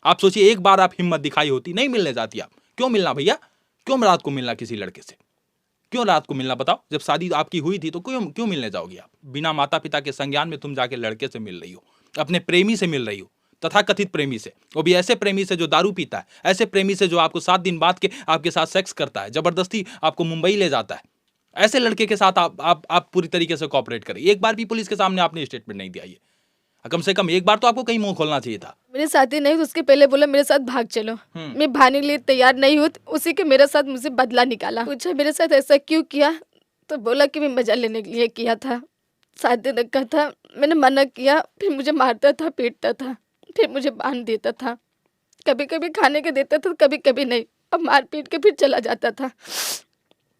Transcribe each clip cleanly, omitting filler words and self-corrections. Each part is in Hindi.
आप सोचिए, एक बार आप हिम्मत दिखाई होती, नहीं मिलने जाती आप। क्यों मिलना भैया, क्यों रात को मिलना किसी लड़के से, क्यों रात को मिलना? बताओ, जब शादी आपकी हुई थी तो क्यों क्यों मिलने जाओगी आप? बिना माता पिता के संज्ञान में तुम जाके लड़के से मिल रही हो, अपने प्रेमी से मिल रही हो, तथाकथित प्रेमी से, वो भी ऐसे प्रेमी से जो दारू पीता है, ऐसे प्रेमी से जो आपको 7 दिन बाद के आपके साथ सेक्स करता है, जबरदस्ती आपको मुंबई ले जाता है। ऐसे लड़के के साथ आप पूरी तरीके से कोऑपरेट करें। एक बार भी पुलिस के सामने आपने स्टेटमेंट नहीं दिया, ये कम से कम एक बार तो आपको कहीं मुंह खोलना चाहिए था। मेरे साथ ही नहीं तो उसके पहले बोला मेरे साथ भाग चलो, मैं भागने के लिए तैयार नहीं हूँ, उसी के मेरे साथ मुझसे बदला निकाला। पूछा मेरे साथ ऐसा क्यों किया, तो बोला कि मैं मजा लेने के लिए किया था, 7 दिन रखा था। मैंने मना किया, फिर मुझे मारता था, पीटता था, फिर मुझे बांध देता था, कभी कभी खाने के देता था, कभी कभी नहीं, अब मार पीट के फिर चला जाता था।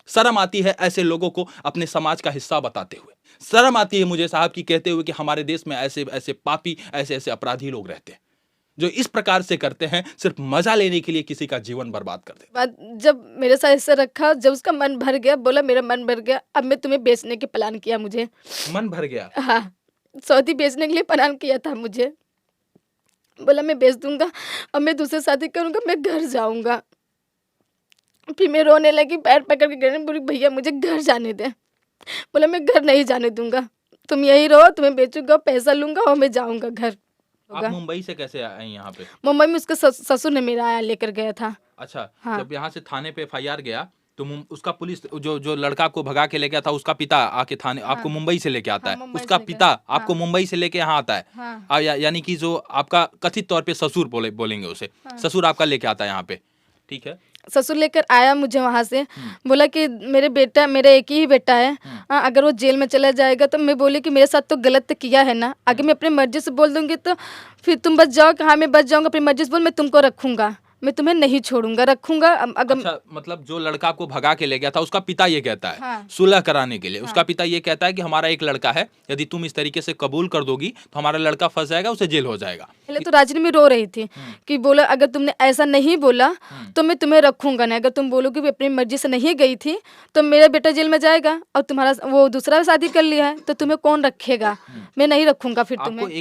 शर्म आती है ऐसे लोगों को अपने समाज का हिस्सा बताते हुए, शर्म आती है मुझे साहब की कहते हुए कि हमारे देश में ऐसे ऐसे पापी, ऐसे ऐसे अपराधी लोग रहते हैं जो इस प्रकार से करते हैं, सिर्फ मजा लेने के लिए किसी का जीवन बर्बाद कर देते। बात जब मेरे साथ ऐसा रखा, जब उसका मन भर गया, बोला मेरा मन भर गया, अब मैं तुम्हें बेचने के प्लान किया मुझे। मन भर गया? हाँ, सऊदी बेचने के लिए प्लान किया था मुझे। बोला मैं बेच दूंगा, अब मैं दूसरे शादी करूंगा, मैं घर जाऊंगा। फिर मैं रोने लगी, पैर पकड़ के गई, बोली भैया मुझे घर जाने दे। बोला मैं घर नहीं जाने दूंगा, तुम यही रहो, तुम्हें बेचूंगा, पैसा लूंगा और मैं जाऊंगा घर। आप मुंबई से कैसे आए यहाँ पे? मुंबई में उसके ससुर ने मेरा आया लेकर गया था। अच्छा, हाँ। जब यहाँ से थाने पे FIR गया तो उसका पुलिस जो जो लड़का आपको भगा के ले गया था, उसका पिता आके थाने आपको मुंबई से लेके आता है, उसका पिता आपको मुंबई से लेके यहाँ आता है, यानी कि जो आपका कथित तौर पे ससुर बोलेंगे उसे, ससुर आपका लेके आता है यहाँ पे, ठीक है? ससुर लेकर आया मुझे वहाँ से, बोला कि मेरा एक ही बेटा है, अगर वो जेल में चला जाएगा तो मैं बोली कि मेरे साथ तो गलत किया है ना, अगर मैं अपनी मर्जी से बोल दूंगी तो फिर तुम बच जाओ। कहाँ मैं बच जाऊंगा, अपनी मर्जी से बोल, मैं तुमको रखूंगा, मैं तुम्हें नहीं छोड़ूंगा, रखूंगा। अगर अच्छा, मतलब जो लड़का को भगा के ले गया था उसका पिता ये कहता है, सुलह कराने के लिए उसका पिता ये कहता है कि हमारा एक लड़का है, यदि तुम इस तरीके से कबूल कर दोगी तो हमारा लड़का फंस जाएगा, उसे जेल हो जाएगा। पहले तो राजनी में रो रही थी कि बोला अगर तुमने ऐसा नहीं बोला तो मैं तुम्हें रखूंगा नहीं, अगर तुम बोलोगे कि अपनी मर्जी से नहीं गई थी तो मेरा बेटा जेल में जाएगा और तुम्हारा वो दूसरा शादी कर लिया है तो तुम्हें कौन रखेगा, मैं नहीं रखूंगा फिर तुम्हें। आपको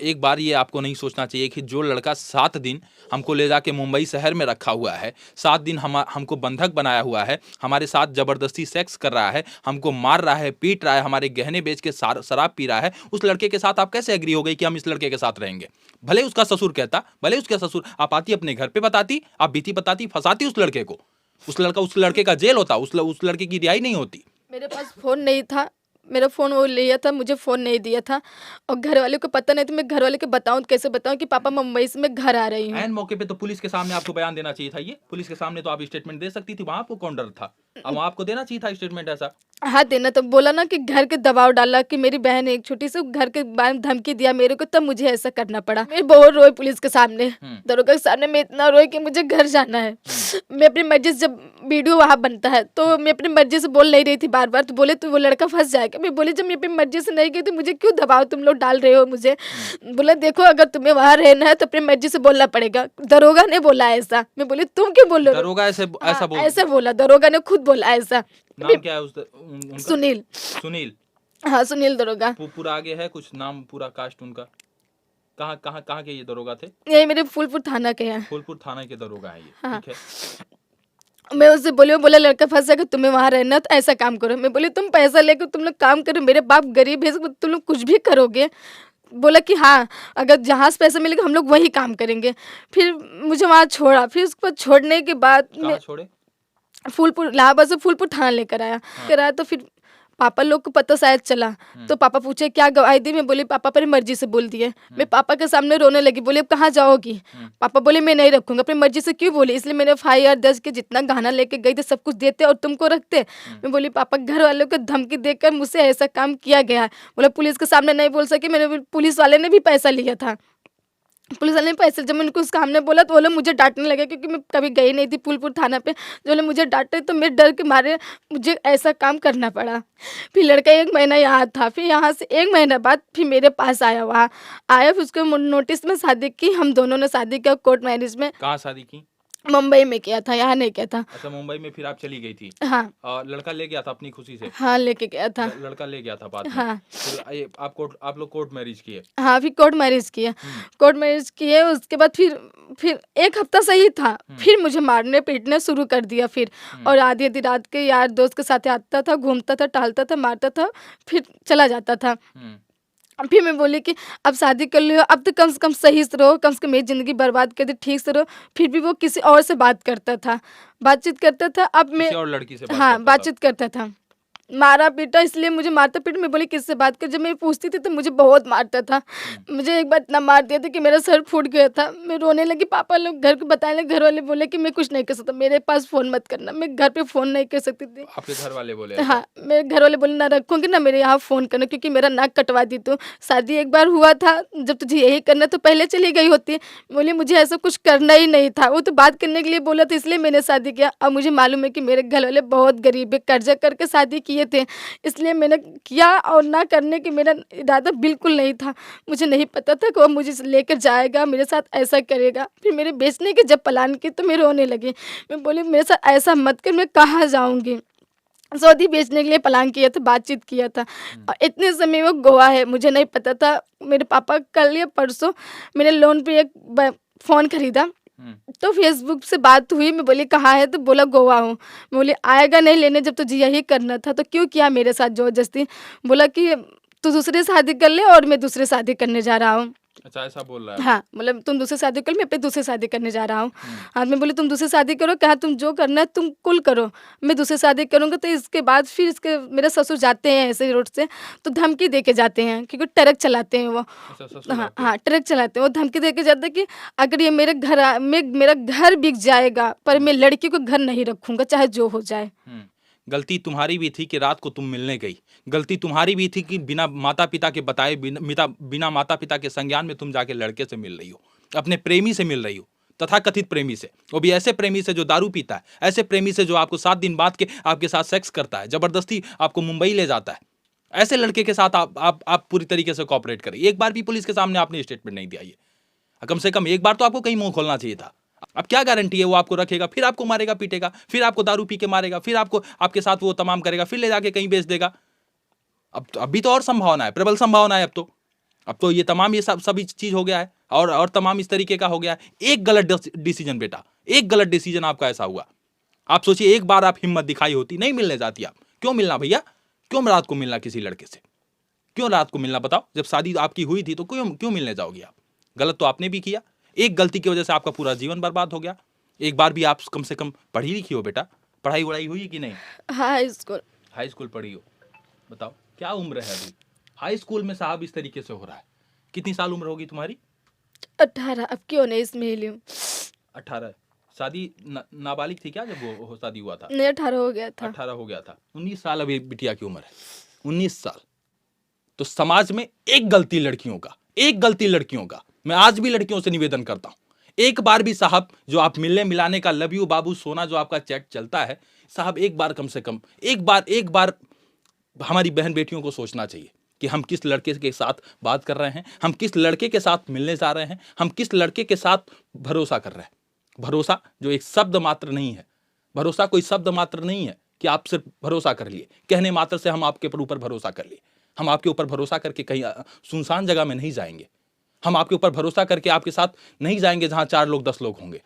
एक बार ये आपको नहीं सोचना चाहिए कि जो लड़का 7 दिन हमको ले जाके मुंबई शहर में रखा हुआ है, 7 दिन हमको बंधक बनाया हुआ है, हमारे साथ जबरदस्ती सेक्स कर रहा है, हमको मार रहा है, पीट रहा है, हमारे गहने बेच के शराब पी रहा है, उस लड़के के साथ आप कैसे एग्री हो गई कि हम इस लड़के के साथ रहेंगे? भले उसका ससुर कहता, भले उसका ससुर, आप आती अपने घर पे बताती, आप बीती बताती, फंसाती उस लड़के को, उस लड़के का जेल होता, उस लड़के की रिहाई नहीं होती। मेरे पास फोन नहीं था, मेरा फ़ोन वो लिया था, मुझे फ़ोन नहीं दिया था और घर वाले को पता नहीं था। मैं घर वाले को बताऊँ कैसे बताऊँ कि पापा मुंबई से मैं घर आ रही हूँ। ऐन मौके पे तो पुलिस के सामने आपको बयान देना चाहिए था, ये पुलिस के सामने तो आप स्टेटमेंट दे सकती थी, वहां आपको कौन डर था? अब वहां आपको देना चाहिए था स्टेटमेंट ऐसा। हाँ देना, तो बोला ना कि घर के दबाव डाला कि मेरी बहन एक छोटी सी, घर के बारे में धमकी दिया मेरे को, तब मुझे ऐसा करना पड़ा। मैं बहुत रोई पुलिस के सामने, दरोगा के सामने मैं इतना रोई कि मुझे घर जाना है। मैं अपनी मर्जी से, जब वीडियो वहाँ बनता है तो मैं अपनी मर्जी से बोल नहीं रही थी बार बार, तो बोले तो वो लड़का फंस जाएगा। मैं बोली जब मैं अपनी मर्जी से नहीं गई तो मुझे क्यों दबाव तुम लोग डाल रहे हो मुझे। बोला देखो अगर तुम्हें वहाँ रहना है तो अपनी मर्जी से बोलना पड़ेगा। दरोगा ने बोला ऐसा। मैं बोली तुम क्यों बोल रहे हो? दरोगा ऐसे बोला, दरोगा ने खुद बोला ऐसा। नाम क्या है उनका? सुनील। सुनील? हाँ सुनील दरोगा। पूरा आगे है कुछ नाम, पूरा कास्ट उनका? कहाँ के ये दरोगा थे? यही मेरे फूलपुर थाना के हैं। फूलपुर थाना के दरोगा है ये, हाँ। ठीक है। मैं उससे बोली, बोला लड़का फंस जाएगा, तुम्हें वहाँ रहना तो ऐसा काम करो। मैं बोली तुम पैसा लेकर तुम लोग काम करो, मेरे बाप गरीब है, तुम लोग कुछ भी करोगे। बोला कि हाँ अगर जहाँ से पैसा मिलेगा हम लोग वही काम करेंगे। फिर मुझे वहाँ छोड़ा, फिर उसके बाद छोड़ने के बाद कहाँ छोड़े? फूलपुर, इलाहाबाद से फूलपुर थाना लेकर आया। तो फिर पापा लोग को पता शायद चला, तो पापा पूछे क्या गवाही दी? मैं बोली पापा अपनी मर्जी से बोल दिए। मैं पापा के सामने रोने लगी, बोली अब कहाँ जाओगी? पापा बोले मैं नहीं रखूंगा। अपनी मर्जी से क्यों बोली? इसलिए मैंने FIR दर्ज के जितना गहना लेके गई थी सब कुछ देते और तुमको रखते। मैं बोली पापा घर वालों को धमकी देकर मुझसे ऐसा काम किया गया। बोला पुलिस के सामने नहीं बोल सके, मैंने पुलिस वाले ने भी पैसा लिया था। पुलिस वाले ने पैसे, जब मैं उनको उसका हमने बोला तो वो लोग मुझे डांटने लगे, क्योंकि मैं कभी गई नहीं थी फूलपुर थाना पे। जो लोग मुझे डांटे तो मैं डर के मारे मुझे ऐसा काम करना पड़ा। फिर लड़का 1 महीना यहाँ था, फिर यहाँ से 1 महीना बाद फिर मेरे पास आया। वहाँ आया, फिर उसको नोटिस में शादी की, हम दोनों ने शादी किया कोर्ट मैरिज में। कहाँ शादी की? मुंबई में किया था, यहाँ नहीं किया था। अच्छा, मुंबई में फिर आप चली गई थी। हाँ लड़का ले गया था अपनी खुशी से? हाँ, लेके गया था। लड़का ले गया था बाद में। हाँ फिर आप लोग कोर्ट मैरिज किए? हाँ, फिर कोर्ट मैरिज किया। कोर्ट मैरिज किए, उसके बाद फिर 1 हफ्ता सही था, फिर मुझे मारने पीटने शुरू कर दिया फिर। और आधी आधी रात के यार दोस्त के साथ आता था, घूमता था, टहलता था, मारता था, फिर चला जाता था। फिर मैं बोली कि अब शादी कर लियो, अब तो कम से कम सही से रहो, कम से कम मेरी ज़िंदगी बर्बाद कर दी, ठीक से रहो। फिर भी वो किसी और से बात करता था, बातचीत करता था। अब मैं किसी और लड़की से बात हाँ, करता था? बातचीत करता था। मारा पीटा, इसलिए मुझे मारता पीटा। मैं बोली किससे बात कर, जब मैं पूछती थी तो मुझे बहुत मारता था। मुझे एक बार इतना मार दिया था कि मेरा सर फूट गया था। मैं रोने लगी, पापा लोग घर को बताने लगे, घर वाले बोले कि मैं कुछ नहीं कर सकता, मेरे पास फ़ोन मत करना। मैं घर पे फ़ोन नहीं कर सकती थी। आपके घर वाले बोले? हाँ, मेरे घर वाले बोले ना रखूँगी ना मेरे यहाँ फ़ोन करना, क्योंकि मेरा नाक कटवा दी तू। शादी एक बार हुआ था, जब तुझे यही करना तो पहले चली गई होती। बोली मुझे ऐसा कुछ करना ही नहीं था, वो तो बात करने के लिए बोला था, इसलिए मैंने शादी किया। अब मुझे मालूम है कि मेरे घर वाले बहुत गरीब है, कर्जा करके शादी किए थे, इसलिए मैंने किया। और ना करने की मेरा इरादा बिल्कुल नहीं था। मुझे नहीं पता था कि वो मुझे लेकर जाएगा, मेरे साथ ऐसा करेगा। फिर मेरे बेचने की जब प्लान की तो मैं रोने लगी। मैं बोली मेरे साथ ऐसा मत कर, मैं कहाँ जाऊँगी। सऊदी बेचने के लिए प्लान किया था, बातचीत किया था। और इतने समय वो गोवा है, मुझे नहीं पता था। मेरे पापा कल या परसों मैंने लोन पे एक फ़ोन खरीदा, तो फेसबुक से बात हुई। मैं बोली कहाँ है, तो बोला गोवा हूँ। मैं बोली आएगा नहीं लेने, जब तुझे यही करना था तो क्यों किया मेरे साथ ज़बरदस्ती। बोला कि तू दूसरे शादी कर ले और मैं दूसरे शादी करने जा रहा हूँ। अच्छा, ऐसा बोल रहा है? हाँ, मतलब तुम दूसरी शादी कर, मैं अपनी दूसरी शादी करने जा रहा हूँ। हाँ, मैं बोली तुम दूसरी शादी करो, कहा तुम जो करना है तुम कुल करो, मैं दूसरी शादी करूँगा। तो इसके बाद फिर इसके मेरे ससुर जाते हैं ऐसे रोड से, तो धमकी दे के जाते हैं, क्योंकि ट्रक चलाते हैं वो। अच्छा, ससुर हाँ आपके? हाँ, ट्रक चलाते हैं वो। धमकी दे के जाते हैं कि अगर ये मेरा घर बिक जाएगा, पर मैं लड़की को घर नहीं रखूँगा, चाहे जो हो जाए। गलती तुम्हारी भी थी कि रात को तुम मिलने गई। गलती तुम्हारी भी थी कि बिना माता पिता के बताए, बिना माता पिता के संज्ञान में तुम जाके लड़के से मिल रही हो, अपने प्रेमी से मिल रही हो, तथाकथित प्रेमी से। वो भी ऐसे प्रेमी से जो दारू पीता है, ऐसे प्रेमी से जो आपको 7 दिन बाद के आपके साथ सेक्स करता है, जबरदस्ती आपको मुंबई ले जाता है। ऐसे लड़के के साथ आप पूरी तरीके से कॉपरेट करें। एक बार भी पुलिस के सामने आपने स्टेटमेंट नहीं दिया। ये कम से कम एक बार तो आपको कहीं मुंह खोलना चाहिए था। अब क्या गारंटी है वो आपको रखेगा, फिर आपको मारेगा पीटेगा, फिर आपको दारू पी के मारेगा, फिर आपको आपके साथ वो तमाम करेगा, फिर ले जाके कहीं बेच देगा। अभी तो और संभावना है, प्रबल संभावना है। अब तो ये तमाम ये सभी चीज हो गया है, और तमाम इस तरीके का हो गया है। एक गलत डिसीजन बेटा, एक गलत डिसीजन आपका ऐसा हुआ। आप सोचिए, एक बार आप हिम्मत दिखाई होती, नहीं मिलने जाती आप। क्यों मिलना भैया, क्यों रात को मिलना किसी लड़के से, क्यों रात को मिलना? बताओ, जब शादी आपकी हुई थी तो क्यों मिलने जाओगी आप? गलत तो आपने भी किया। एक गलती की वजह से आपका पूरा जीवन बर्बाद हो गया। एक बार भी आप कम से कम पढ़ी लिखी हो बेटा, पढ़ाई वढ़ाई हुई कि नहीं? हाई स्कूल पढ़ी हो। बताओ क्या उम्र है अभी? हाई स्कूल में साहब इस तरीके से हो रहा है। कितनी साल उम्र होगी तुम्हारी? 18। अब क्यों नहीं इसमें हिली हूँ। 18? शादी नाबालिग थी क्या जब वो शादी हुआ था? नहीं, 18 हो गया था। 18 हो गया था। 19 साल अभी बिटिया की उम्र है, 19 साल। तो समाज में एक गलती लड़कियों का, मैं आज भी लड़कियों से निवेदन करता हूं, एक बार भी साहब, जो आप मिलने मिलाने का लव यू बाबू सोना जो आपका चैट चलता है साहब, एक बार कम से कम एक बार हमारी बहन बेटियों को सोचना चाहिए कि हम किस लड़के के साथ बात कर रहे हैं, हम किस लड़के के साथ मिलने जा रहे हैं, हम किस लड़के के साथ भरोसा कर रहे हैं। भरोसा जो एक शब्द मात्र नहीं है, भरोसा कोई शब्द मात्र नहीं है कि आप सिर्फ भरोसा कर लिए, कहने मात्र से हम आपके ऊपर भरोसा कर लिए। हम आपके ऊपर भरोसा करके कहीं सुनसान जगह में नहीं जाएंगे। हम आपके ऊपर भरोसा करके आपके साथ नहीं जाएंगे जहां 4 लोग 10 लोग होंगे।